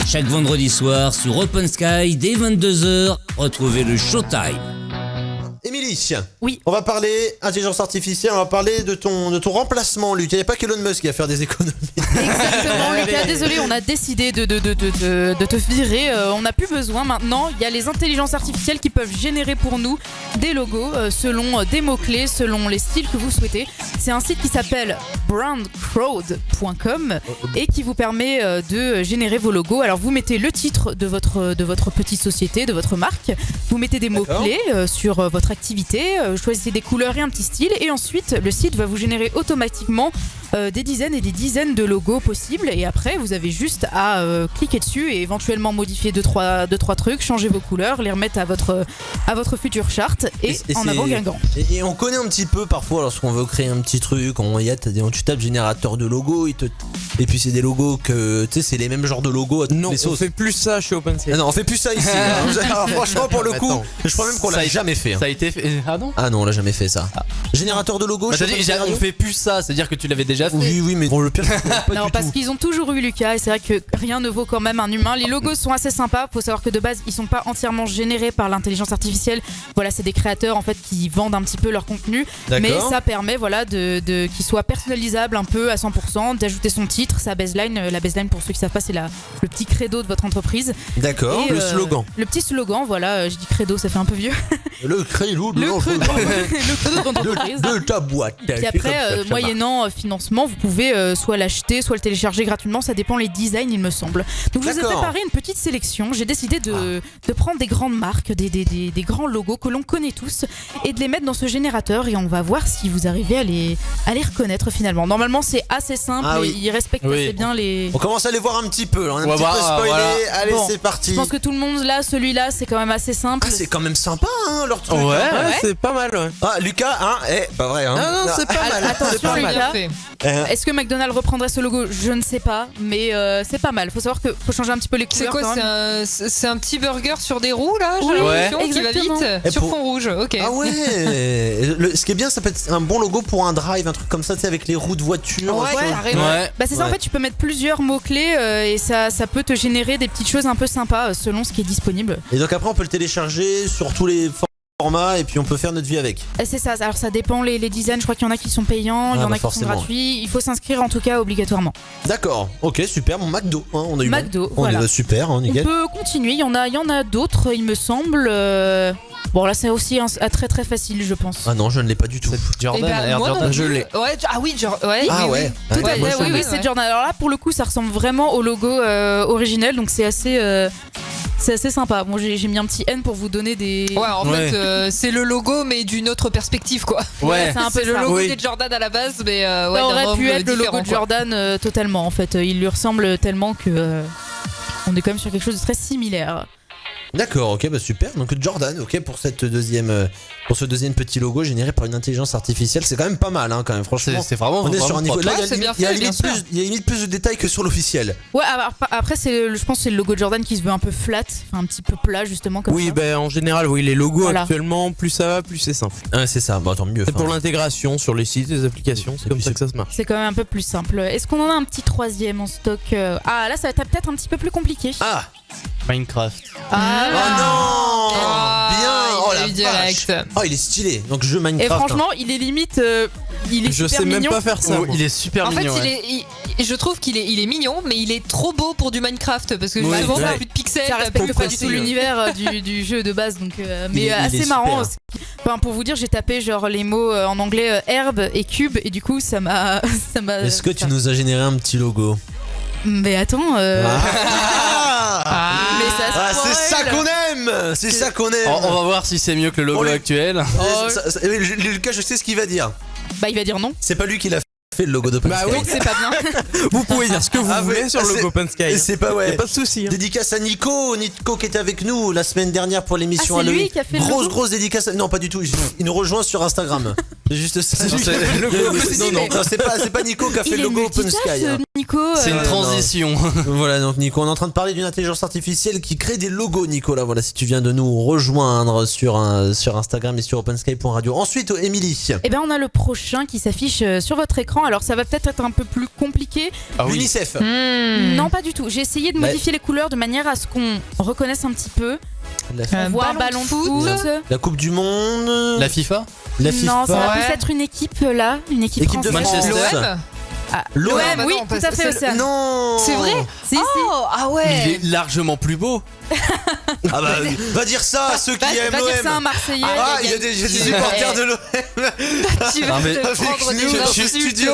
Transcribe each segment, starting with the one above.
Chaque vendredi soir sur Open Sky, dès 22h, retrouvez le Showtime. Émilie, oui. On va parler intelligence artificielle, on va parler de ton remplacement, Lucas. Il n'y a pas qu'Elon Musk qui va faire des économies. Exactement, Lucas, désolé, on a décidé de te virer. On n'a plus besoin maintenant. Il y a les intelligences artificielles qui peuvent générer pour nous des logos selon des mots-clés, selon les styles que vous souhaitez. C'est un site qui s'appelle brandcrowd.com et qui vous permet de générer vos logos. Alors vous mettez le titre de votre petite société, de votre marque. Vous mettez des mots-clés sur votre activité, choisissez des couleurs et un petit style, et ensuite le site va vous générer automatiquement des dizaines et des dizaines de logos possibles, et après vous avez juste à cliquer dessus et éventuellement modifier 2-3 trucs, changer vos couleurs, les remettre à votre future charte et en avant Guingamp. Et on connaît un petit peu parfois lorsqu'on veut créer un petit truc, tu tapes générateur de logos et puis c'est des logos que tu sais, c'est les mêmes genres de logos à toutes non, les sauces. On fait plus ça chez OpenSea. Non, on fait plus ça ici. Alors, franchement, pour le coup, attends, je crois même qu'on l'a jamais fait. Ça a été fait. Ah non. Ah non, on l'a jamais fait ça. Générateur de logos. Bah, on fait plus ça, c'est-à-dire que tu l'avais déjà fait. Oui, mais bon, le pire, pas non, du parce tout. qu'ils ont toujours eu Lucas, et c'est vrai que rien ne vaut quand même un humain. Les logos sont assez sympas. Faut savoir que de base, ils sont pas entièrement générés par l'intelligence artificielle. Voilà, c'est des créateurs en fait qui vendent un petit peu leur contenu, mais ça permet qu'il soit personnalisable un peu à 100%, d'ajouter son titre, sa baseline. La baseline, pour ceux qui savent pas, c'est le petit credo de votre entreprise. D'accord. Et, le slogan. Le petit slogan, voilà. Je dis credo, ça fait un peu vieux. Le credo de le credo de votre entreprise. De ta boîte. Puis après, moyennant financement, vous pouvez soit l'acheter, soit le télécharger gratuitement. Ça dépend les designs, il me semble. Donc je vous ai préparé une petite sélection. J'ai décidé de prendre des grandes marques, des grands logos que l'on connaît tous, et de les mettre dans ce générateur. Et on va voir si vous arrivez à les reconnaître finalement. Normalement, c'est assez simple. Et ils respectent assez bien les. On commence à les voir un petit peu. On a un petit peu spoilé. Voilà. Allez, bon, c'est parti. Je pense que tout le monde là, celui-là, c'est quand même assez simple. Ah, c'est quand même sympa, hein, leur truc. Ouais, c'est pas mal. Ouais. Ah, Lucas, hein, pas vrai, hein. Non, c'est pas mal. Attention, Lucas. Est-ce que McDonald's reprendrait ce logo? Je ne sais pas, mais c'est pas mal. Faut savoir que faut changer un petit peu les couleurs. C'est quoi? C'est un petit burger sur des roues là, j'ai l'impression, qui va vite sur fond rouge. Ok. Ah ouais. Ce qui est bien, ça peut être un bon logo pour un drive, un truc comme ça, tu sais, avec les roues de voiture. Ouais, carrément. Bah c'est ça, en fait, tu peux mettre plusieurs mots clés et ça peut te générer des petites choses un peu sympas selon ce qui est disponible. Et donc après, on peut le télécharger sur tous les formats et puis on peut faire notre vie avec. C'est ça. Alors ça dépend les designs. Je crois qu'il y en a qui sont payants, il y en a qui sont gratuits. Il faut s'inscrire en tout cas obligatoirement. D'accord. Ok, super. Mon McDo. Hein, on a eu McDo. On voilà. est super. Hein, nickel. On peut continuer. Il y en a d'autres, il me semble. Bon là c'est aussi très très facile, je pense. Ah non, je ne l'ai pas du tout. Jordan, Jordan, je l'ai. Ouais, ah oui, ouais. Ah ouais. Tout à fait. Oui, c'est Jordan. Alors là pour le coup, ça ressemble vraiment au logo originel, donc c'est assez sympa. Bon, j'ai mis un petit N pour vous donner des. Ouais, en fait, c'est le logo, mais d'une autre perspective, quoi. Ouais, c'est un peu le logo de Jordan à la base, mais ça aurait pu être le logo de Jordan totalement. En fait, il lui ressemble tellement que on est quand même sur quelque chose de très similaire. D'accord, ok, bah super. Donc Jordan, ok, pour ce deuxième petit logo généré par une intelligence artificielle, c'est quand même pas mal, hein, quand même. Franchement, c'est vraiment. On est sur un niveau. Là, il y a limite plus de détails que sur l'officiel. Ouais, après je pense que c'est le logo de Jordan qui se veut un peu flat, un petit peu plat justement comme ça. Oui, ben en général, oui, les logos actuellement, plus ça va, plus c'est simple. Ah, c'est ça. Bon, tant mieux. C'est pour l'intégration sur les sites, les applications, c'est comme ça que ça se marche. C'est quand même un peu plus simple. Est-ce qu'on en a un petit troisième en stock? Ah, là, ça va être peut-être un petit peu plus compliqué. Ah. Minecraft. Ah non. Bien. Oh la direct. Oh, il est stylé. Donc jeu Minecraft. Et franchement, il est limite. Il est je super sais mignon. même pas faire ça. Il est super mignon. En fait, je trouve qu'il est mignon, mais il est trop beau pour du Minecraft parce que souvent t'as plus de pixels. Ça respecte pas du tout l'univers du jeu de base, donc mais assez marrant. Enfin, pour vous dire, j'ai tapé genre les mots en anglais herbe et cube, et du coup ça m'a. Est-ce que tu nous as généré un petit logo? Mais attends. Mais ça c'est ça qu'on aime. C'est ça qu'on aime. On va voir si c'est mieux que le logo actuel. Lucas, je sais ce qu'il va dire. Bah il va dire non. C'est pas lui qui l'a fait le logo d'Open Sky. Bah oui, c'est pas bien. Vous pouvez dire ce que vous voulez sur le logo Open Sky. C'est pas Y'a pas de souci. Dédicace à Nico qui était avec nous la semaine dernière pour l'émission Halloween. Lui Qui a fait grosse dédicace. Non, pas du tout. Il nous rejoint sur Instagram. C'est juste ça. Non, c'est pas Nico qui a fait le logo Open Sky. Nico. C'est une transition. Voilà, donc Nico, on est en train de parler d'une intelligence artificielle qui crée des logos, Nicolas. Voilà, si tu viens de nous rejoindre sur Instagram et sur opensky.radio. Ensuite, Émilie. Eh ben, on a le prochain qui s'affiche sur votre écran. Alors ça va peut-être être un peu plus compliqué. L'UNICEF. Non, pas du tout. J'ai essayé de modifier les couleurs de manière à ce qu'on reconnaisse un petit peu. On voit un ballon de foot. La Coupe du Monde. La FIFA. La FIFA. Non, ça va plus être une équipe là, une équipe de française. Manchester. L'OM, oui, non, tout à fait, Océane. Non. C'est vrai. Si, si. Ah ouais. Il est largement plus beau. Ah bah, va dire ça à ceux qui aiment Va dire ça à un l'OM. Marseillais. Ah, il y a des supporters de l'OM. Tu vas mais te prendre des insultes. studio.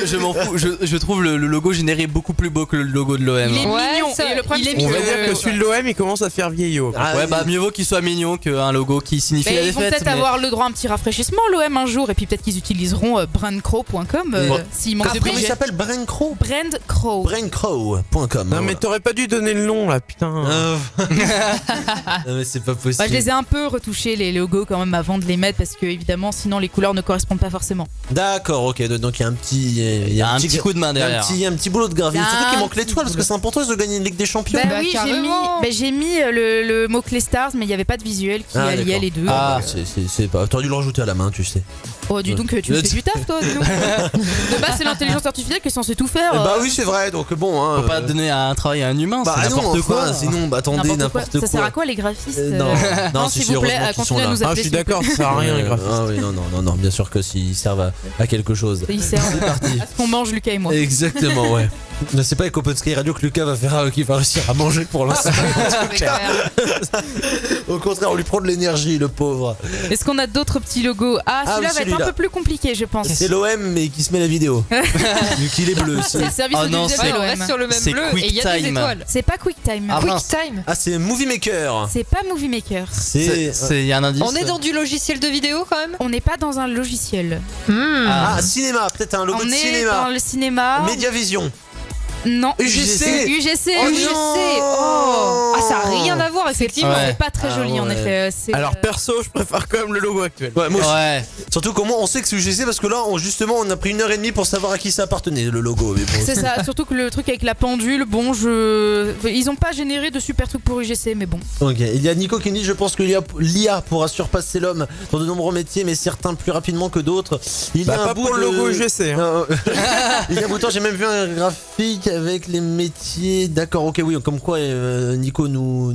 Je m'en fous. Je trouve le logo généré beaucoup plus beau que le logo de l'OM. Il est Ouais, mignon. ça, Et le problème, il est c'est On que- va dire que celui de l'OM il commence à faire vieillot. Ah, Ouais, bah mieux vaut qu'il soit mignon qu'un logo qui signifie la Ils vont défaite. peut-être avoir le droit à un petit rafraîchissement, l'OM, un jour, et puis peut-être qu'ils utiliseront brandcrow.com s'ils manquent de Comment il budget. s'appelle Braincrow. Brandcrow. Braincrow.com. Non mais t'aurais pas dû donner le nom là, putain. Non mais c'est pas possible. Bah, je les ai un peu retouchés les logos quand même avant de les mettre parce que évidemment sinon les couleurs ne correspondent pas forcément. D'accord, ok. Donc il y a un petit, Il y a un petit coup de main il y a derrière. un petit boulot de gravier. Il y a Surtout qu'il un manque l'étoile parce que c'est important de gagner une Ligue des Champions. Bah, Bah, oui, carrément. j'ai mis le mot clé stars mais il n'y avait pas de visuel qui alliait d'accord. les deux. Ah, c'est pas. T'aurais dû le rajouter à la main, tu sais. Oh dis donc tu fais du taf toi. dis donc. De base c'est l'intelligence artificielle qui est censée tout faire. Bah oui, c'est vrai. Donc bon, hein. Faut pas donner un travail à un humain, Bah c'est non, n'importe quoi. enfin, sinon, bah attendez, n'importe quoi. Ça sert à quoi les graphistes Non, s'il vous plaît, continuez à nous Ah, appeler. je suis d'accord, ça sert à rien les graphistes. Ah oui, non, bien sûr que s'ils servent à quelque chose. Ils servent parti. à ce qu'on mange Lucas et moi. Exactement, ouais. Mais c'est pas avec Open Sky Radio que Lucas va faire, qui va réussir à manger pour l'instant. C'est clair. Au contraire, on lui prend de l'énergie, le pauvre. Est-ce qu'on a d'autres petits logos? Ah, celui-là va être celui-là. un peu plus compliqué, je pense. C'est l'OM mais qui se met la vidéo. Vu qu'il est bleu. C'est le service Oh non, audiovisuel Ouais, on de reste l'OM. sur le même C'est bleu et il y a des QuickTime. étoiles. C'est pas QuickTime. Ah, mince. QuickTime. Ah, c'est Movie Maker. C'est pas Movie Maker. Il y a un indice. On est dans du logiciel de vidéo quand même. On n'est pas dans un logiciel. Ah, cinéma, peut-être un logo On de est cinéma. dans le cinéma. Mediavision. Non. UGC. UGC. Oh UGC. Oh. Ah, ça a rien à voir effectivement. Ouais. C'est pas très joli en ouais. effet. C'est, Alors perso, je préfère quand même le logo actuel. Ouais, moi aussi. Ouais. Surtout comment on sait que c'est UGC parce que là, justement, on a pris 1h30 pour savoir à qui ça appartenait le logo. Mais bon, c'est ça. Surtout que le truc avec la pendule, bon, ils ont pas généré de super trucs pour UGC, mais bon. Ok, il y a Nico qui dit je pense que l'IA pourra surpasser l'homme dans de nombreux métiers, mais certains plus rapidement que d'autres. Il y Bah a un pas bout pour de... le logo UGC. Hein. Il y a un bout de temps, j'ai même vu un graphique avec les métiers. D'accord, ok, oui, comme quoi Nico nous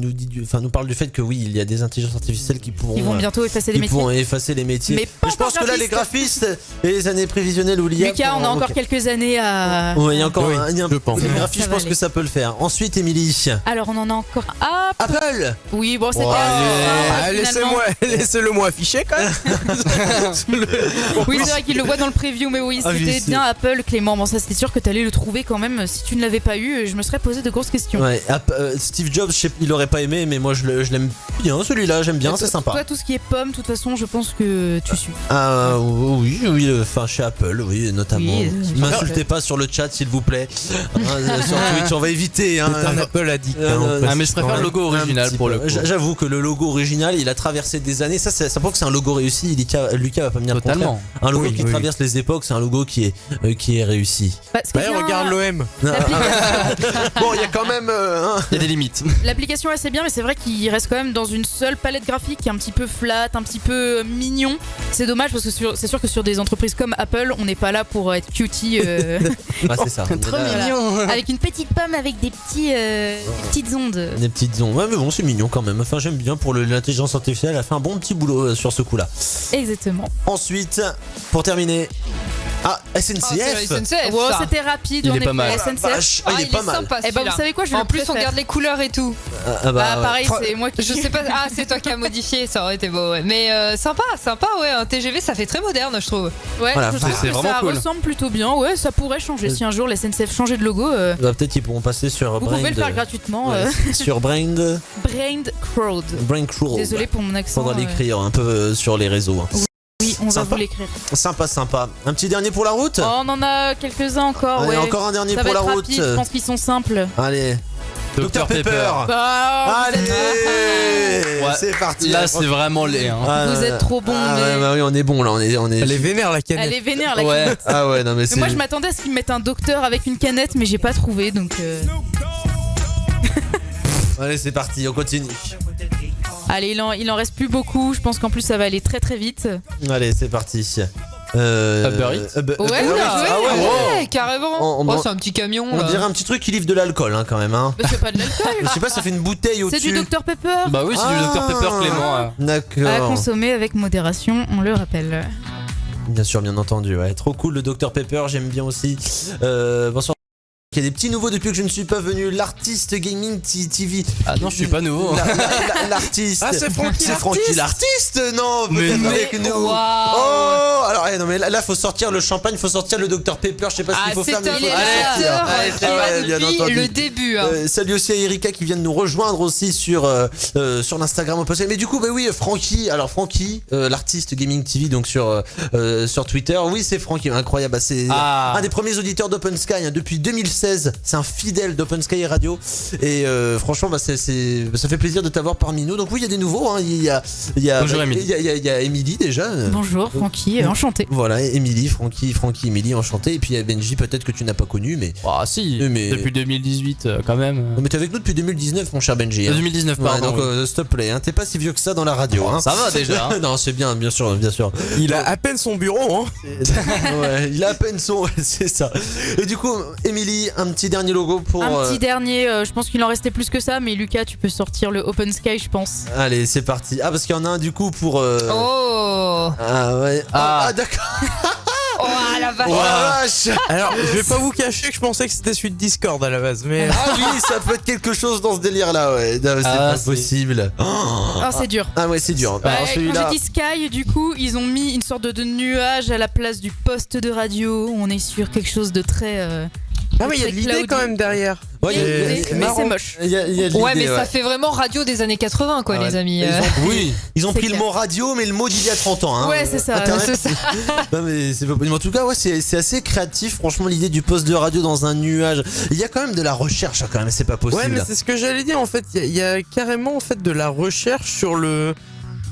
parle du fait que oui, il y a des intelligences artificielles qui pourront. Ils vont bientôt effacer les qui métiers. pourront effacer les métiers. Mais pas je pense encore que là, les graphistes et les années prévisionnelles ou l'IA. Lucas, on a encore quelques années à. Ouais, il y a encore Oui, je pense. Les Ça graphistes, je va pense aller. que ça peut le faire. Ensuite, Émilie. Alors, on en a encore. Ah, Apple. oui, bon, c'était. Ouais, Ah, laissez-le moi afficher quand même. Oui, c'est vrai qu'il le voit dans le preview, mais oui, Ah oui, c'était c'est- bien Apple, Clément. Bon, ça, c'était sûr que t'allais le trouver quand même. Si tu ne l'avais pas eu, je me serais posé de grosses questions. Ouais, Steve Jobs, il aurait pas aimé, mais moi je l'aime bien celui-là, j'aime bien, c'est sympa. Toi, tout ce qui est pomme, de toute façon, je pense que tu suis. Ah oui, enfin chez Apple, oui, notamment. Oui, M'insultez pas sur le chat, s'il vous plaît. Sur Twitch, on va éviter. Hein. C'est un Apple addict. Ah, mais je préfère le logo original pour le coup. J'avoue que le logo original, il a traversé des années. Ça prouve que c'est un logo réussi. Lucas va pas venir le Totalement. contraire. Un logo Oui, qui oui. traverse les époques, c'est un logo qui est réussi. Bah, ce qui est Bah, bien, regarde l'OM. Bon, il y a quand même. Il y a des limites. L'application est assez bien, mais c'est vrai qu'il reste quand même dans une seule palette graphique qui est un petit peu flat, un petit peu mignon. C'est dommage parce que c'est sûr que sur des entreprises comme Apple, on n'est pas là pour être cutie Ah, c'est ça. Trop Là, mignon. avec une petite pomme avec des petites ondes. Des petites ondes. Ouais, mais bon, c'est mignon quand même. Enfin, j'aime bien pour l'intelligence artificielle. Elle a fait un bon petit boulot sur ce coup-là. Exactement. Ensuite, pour terminer. Ah, Ah, c'est SNCF. la SNCF. Wow, ça. c'était rapide. Il on est pas mal. SNCF. Vache, ah, il est pas mal. sympa, Eh ben, celui-là. vous savez quoi, je En le plus, on préfère. garde les couleurs et tout. Ah, Bah, ouais. pareil, c'est moi qui. Je sais pas. Ah, c'est toi qui as modifié. Ça aurait été beau, ouais. Mais sympa, ouais. Un TGV, ça fait très moderne, je trouve. Ouais, Voilà, je trouve c'est que vraiment ça cool. ressemble plutôt bien. Ouais, ça pourrait changer. Si un jour la SNCF changeait de logo, Bah, peut-être qu'ils pourront passer sur vous Brain. pouvez le faire gratuitement. Ouais, sur Brain. Brained Crowd. Brain Crawl. Désolé pour mon accent. Faudra l'écrire un peu sur les réseaux. Hein. Oui, on va Sympa. vous l'écrire. Sympa. Un petit dernier pour la route. Oh, on en a quelques-uns encore. Allez, Ouais. encore un dernier Ça pour va la être route. rapide, je pense qu'ils sont simples. Allez. Dr Pepper. Bah, vous Allez. êtes- Ouais. C'est parti. Là, c'est vraiment laid. Hein. Ah, Vous êtes trop bon, Ah, mais- ouais, bah oui, on est bon là. On est. Elle est vénère la canette. Elle est vénère la Ouais. canette. Ah ouais, non mais Mais c'est. moi je m'attendais à ce qu'ils mettent un docteur avec une canette, mais j'ai pas trouvé donc. Allez, c'est parti. On continue. Allez, il en reste plus beaucoup. Je pense qu'en plus ça va aller très très vite. Allez, c'est parti. Uber Eats. Ouais, ouais, carrément. On C'est un petit camion. On dirait un petit truc qui livre de l'alcool quand même. Mais c'est pas de l'alcool. Je sais pas, ça fait une bouteille au-dessus. C'est du Dr Pepper. Bah oui, c'est du Dr Pepper Clément. D'accord. À consommer avec modération, on le rappelle. Bien sûr, bien entendu. Ouais. Trop cool le Dr Pepper, j'aime bien aussi. Bonsoir. Il y a des petits nouveaux depuis que je ne suis pas venu. L'artiste Gaming TV. Ah non, je suis pas nouveau. L'artiste. Ah, c'est Francky l'artiste. Non, mais peut-être non. avec nous. Wow. Oh, alors non mais là faut sortir le champagne, faut sortir le Dr Pepper. Je sais pas ce qu'il faut faire. C'est Mais un il faut sortir. électeur bien depuis entendu. le début. Salut aussi à Erika qui vient de nous rejoindre aussi sur l'Instagram au passé. Mais du coup, bah oui, Francky. Alors Francky, l'artiste Gaming TV, donc sur Twitter. Oui, c'est Francky, incroyable. C'est un des premiers auditeurs d'Open Sky hein, depuis 2016. C'est un fidèle d'Open Sky Radio. Et franchement, bah, ça fait plaisir de t'avoir parmi nous. Donc oui, il y a des nouveaux. Hein. Bonjour Émilie. Il y a Émilie déjà. Bonjour, Francky, enchanté. Voilà, Émilie, Francky, Émilie, enchanté. Et puis il y a Benji, peut-être que tu n'as pas connu, mais. Ah si, mais... depuis 2018 quand même. Non, mais t'es avec nous depuis 2019, mon cher Benji. Hein. 2019, pardon. Ouais, donc s'il te plaît, hein, t'es pas si vieux que ça dans la radio. Hein. Ça va déjà. Hein. Non, c'est bien, bien sûr. Il a à peine son bureau, hein. Ouais, il a à peine son, c'est ça. Et du coup, Émilie, un petit dernier logo pour. Un petit dernier, je pense qu'il en restait plus que ça, mais Lucas, tu peux sortir le Open Sky, je pense. Allez, c'est parti. Ah, parce qu'il y en a un du coup pour. Oh. Ah ouais. Ah, d'accord. Oh la vache. Oh la vache. Alors, je vais pas vous cacher que je pensais que c'était celui de Discord à la base, mais. Ah oui, ça peut être quelque chose dans ce délire-là, ouais. Non, c'est pas c'est- possible. Ah, c'est dur. Ah ouais, c'est dur. Alors Quand celui-là. je dis Sky, du coup, ils ont mis une sorte de nuage à la place du poste de radio. On est sur quelque chose de très. Ah, mais il y a de l'idée quand même derrière. Ouais, il y a- Mais il y a- c'est moche. il y a de Ouais, l'idée, mais ça fait vraiment radio des années 80, quoi, Ah les ouais. amis. Oui, ils ont C'est pris le clair. mot radio, mais le mot d'il y a 30 ans. Hein. Ouais, c'est ça. Internet. C'est ça. Non, mais c'est pas. Mais en tout cas, ouais, c'est assez créatif. Franchement, l'idée du poste de radio dans un nuage. Il y a quand même de la recherche, hein, quand même. C'est pas possible. Ouais, mais c'est ce que j'allais dire en fait. Il y a carrément en fait de la recherche sur le.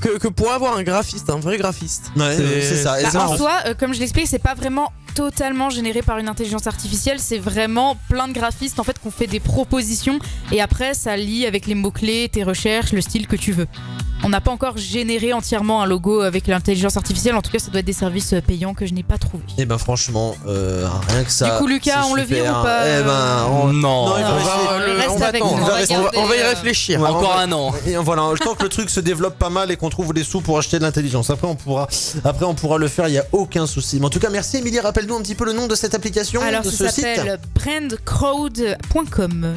Que pour avoir un graphiste, un vrai graphiste. Ouais, c'est ça. Et Bah, ça, en soi, comme je l'explique, c'est pas vraiment totalement généré par une intelligence artificielle, c'est vraiment plein de graphistes en fait qui ont fait des propositions et après ça lie avec les mots-clés, tes recherches, le style que tu veux. On n'a pas encore généré entièrement un logo avec l'intelligence artificielle, en tout cas ça doit être des services payants que je n'ai pas trouvé. Et ben franchement, rien que ça. Du coup, Lucas, c'est on le super. vire ou pas Eh ben, Non. il va rester- reste on va avec attendre. nous. On va y réfléchir. Ouais, Encore un an. Et voilà, le temps que le truc se développe pas mal et qu'on trouve les sous pour acheter de l'intelligence. Après on pourra le faire, il y a aucun souci. Mais en tout cas, merci Émilie, rappelle-nous un petit peu le nom de cette application, Alors de ça ce site. s'appelle brandcrowd.com.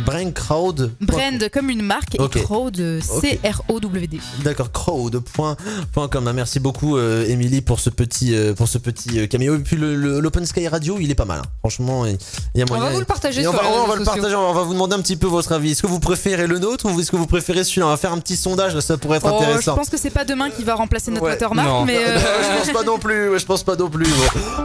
Brandcrowd. Brand comme une marque Ok. et crowd C-R-O-W-D. D'accord, crowd.com. Merci beaucoup Émilie pour ce petit caméo. Et puis l'Open Sky Radio, il est pas mal. Hein. Franchement, il y a On moyen. va vous le partager Et sur on va les le réseaux sociaux. partager, on va vous demander un petit peu votre avis. Est-ce que vous préférez le nôtre ou est-ce que vous préférez celui-là? On va faire un petit sondage, ça pourrait être Oh, je intéressant. pense que c'est pas demain qui va remplacer notre Ouais. watermark, Non. mais Je pense pas non plus. Bon.